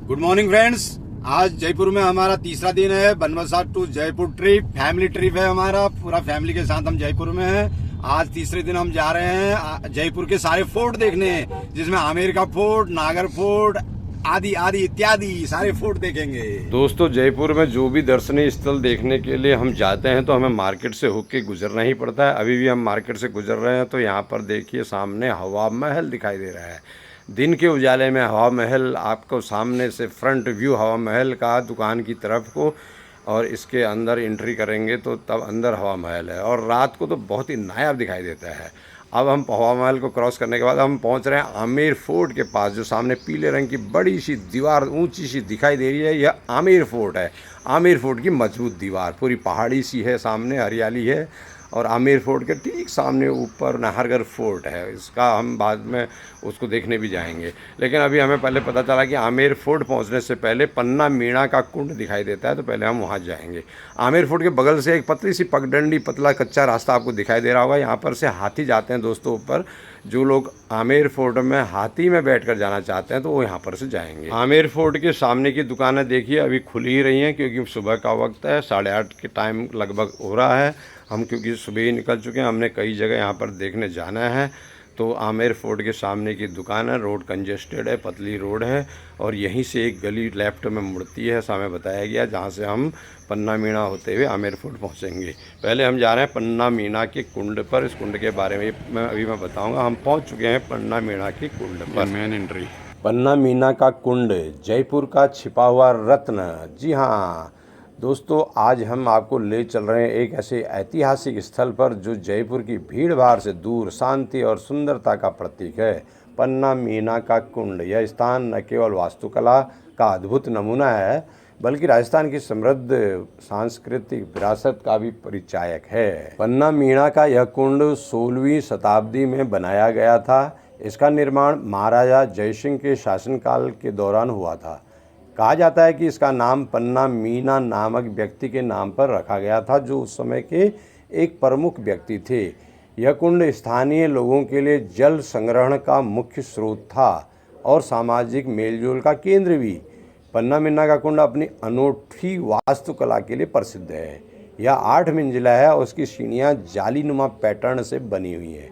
Good morning friends. आज जयपुर में हमारा तीसरा दिन है। Banbasa to Jaipur trip, family trip है हमारा। पूरा फैमिली के साथ हम जयपुर में हैं। आज तीसरे दिन हम जा रहे हैं जयपुर के सारे फोर्ट देखने, जिसमें आमेर का फोर्ट, नागर फोर्ट आदि आदि इत्यादि सारे फोर्ट देखेंगे। दोस्तों, जयपुर में जो भी दर्शनीय स्थल देखने के लिए हम जाते हैं तो हमें मार्केट से होके गुजरना ही पड़ता है। अभी भी हम मार्केट से गुजर रहे हैं तो यहाँ पर देखिए सामने हवा महल दिखाई दे रहा है। दिन के उजाले में हवा महल आपको सामने से फ्रंट व्यू हवा महल का दुकान की तरफ को, और इसके अंदर एंट्री करेंगे तो तब अंदर हवा महल है, और रात को तो बहुत ही नायाब दिखाई देता है। अब हम हवा महल को क्रॉस करने के बाद हम पहुंच रहे हैं आमेर फोर्ट के पास, जो सामने पीले रंग की बड़ी सी दीवार ऊंची सी दिखाई दे रही है। यह आमेर फोर्ट है। आमेर फोर्ट की मजबूत दीवार पूरी पहाड़ी सी है, सामने हरियाली है, और आमेर फोर्ट के ठीक सामने ऊपर नाहरगढ़ फोर्ट है। इसका हम बाद में उसको देखने भी जाएंगे, लेकिन अभी हमें पहले पता चला कि आमेर फोर्ट पहुंचने से पहले पन्ना मीणा का कुंड दिखाई देता है, तो पहले हम वहां जाएंगे। आमेर फोर्ट के बगल से एक पतली सी पगडंडी, पतला कच्चा रास्ता आपको दिखाई दे रहा होगा। यहाँ पर से हाथी जाते हैं दोस्तों ऊपर। जो लोग आमेर फोर्ट में हाथी में बैठकर जाना चाहते हैं तो वो यहाँ पर से जाएंगे। आमेर फोर्ट के सामने की दुकानें देखिए अभी खुली ही रही हैं, क्योंकि सुबह का वक्त है, 8:30 के टाइम लगभग हो रहा है। हम क्योंकि सुबह ही निकल चुके हैं, हमने कई जगह यहाँ पर देखने जाना है। तो आमेर फोर्ट के सामने की दुकान है। रोड कंजेस्टेड है, पतली रोड है, और यहीं से एक गली लेफ्ट में मुड़ती है, ऐसा हमें बताया गया, जहाँ से हम पन्ना मीणा होते हुए आमेर फोर्ट पहुँचेंगे। पहले हम जा रहे हैं पन्ना मीणा के कुंड पर। इस कुंड के बारे में मैं बताऊँगा। हम पहुँच चुके हैं पन्ना मीणा के कुंड पर। मेन एंट्री पन्ना मीणा का कुंड, जयपुर का छिपा हुआ रत्न। जी हाँ दोस्तों, आज हम आपको ले चल रहे हैं एक ऐसे ऐतिहासिक स्थल पर जो जयपुर की भीड़ भाड़ से दूर शांति और सुंदरता का प्रतीक है। पन्ना मीणा का कुंड। यह स्थान न केवल वास्तुकला का अद्भुत नमूना है, बल्कि राजस्थान की समृद्ध सांस्कृतिक विरासत का भी परिचायक है। पन्ना मीणा का यह कुंड 16वीं शताब्दी में बनाया गया था। इसका निर्माण महाराजा जयसिंह के शासनकाल के दौरान हुआ था। कहा जाता है कि इसका नाम पन्ना मीणा नामक व्यक्ति के नाम पर रखा गया था, जो उस समय के एक प्रमुख व्यक्ति थे। यह कुंड स्थानीय लोगों के लिए जल संग्रहण का मुख्य स्रोत था और सामाजिक मेलजोल का केंद्र भी। पन्ना मीणा का कुंड अपनी अनोखी वास्तुकला के लिए प्रसिद्ध है। यह 8 मंजिला है और उसकी सीढ़ियाँ जालीनुमा पैटर्न से बनी हुई हैं,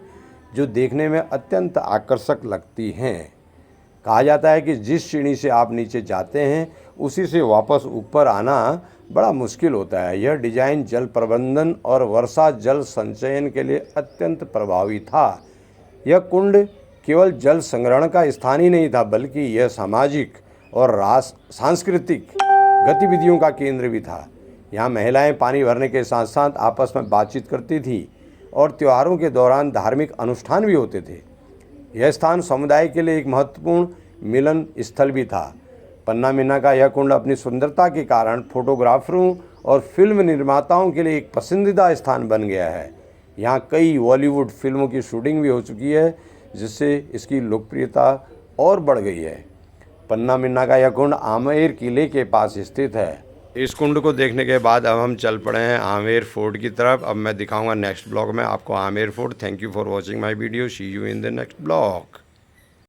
जो देखने में अत्यंत आकर्षक लगती हैं। कहा जाता है कि जिस सीढ़ी से आप नीचे जाते हैं उसी से वापस ऊपर आना बड़ा मुश्किल होता है। यह डिजाइन जल प्रबंधन और वर्षा जल संचयन के लिए अत्यंत प्रभावी था। यह कुंड केवल जल संग्रहण का स्थान ही नहीं था, बल्कि यह सामाजिक और सांस्कृतिक गतिविधियों का केंद्र भी था। यहाँ महिलाएं पानी भरने के साथ साथ आपस में बातचीत करती थी, और त्योहारों के दौरान धार्मिक अनुष्ठान भी होते थे। यह स्थान समुदाय के लिए एक महत्वपूर्ण मिलन स्थल भी था। पन्ना मीणा का यह कुंड अपनी सुंदरता के कारण फोटोग्राफरों और फिल्म निर्माताओं के लिए एक पसंदीदा स्थान बन गया है। यहाँ कई बॉलीवुड फिल्मों की शूटिंग भी हो चुकी है, जिससे इसकी लोकप्रियता और बढ़ गई है। पन्ना मीणा का यह कुंड आमेर किले के पास स्थित है। इस कुंड को देखने के बाद अब हम चल पड़े हैं आमेर फोर्ट की तरफ। अब मैं दिखाऊंगा नेक्स्ट ब्लॉग में आपको Amer fort. Thank you for watching my video. See you in the next blog.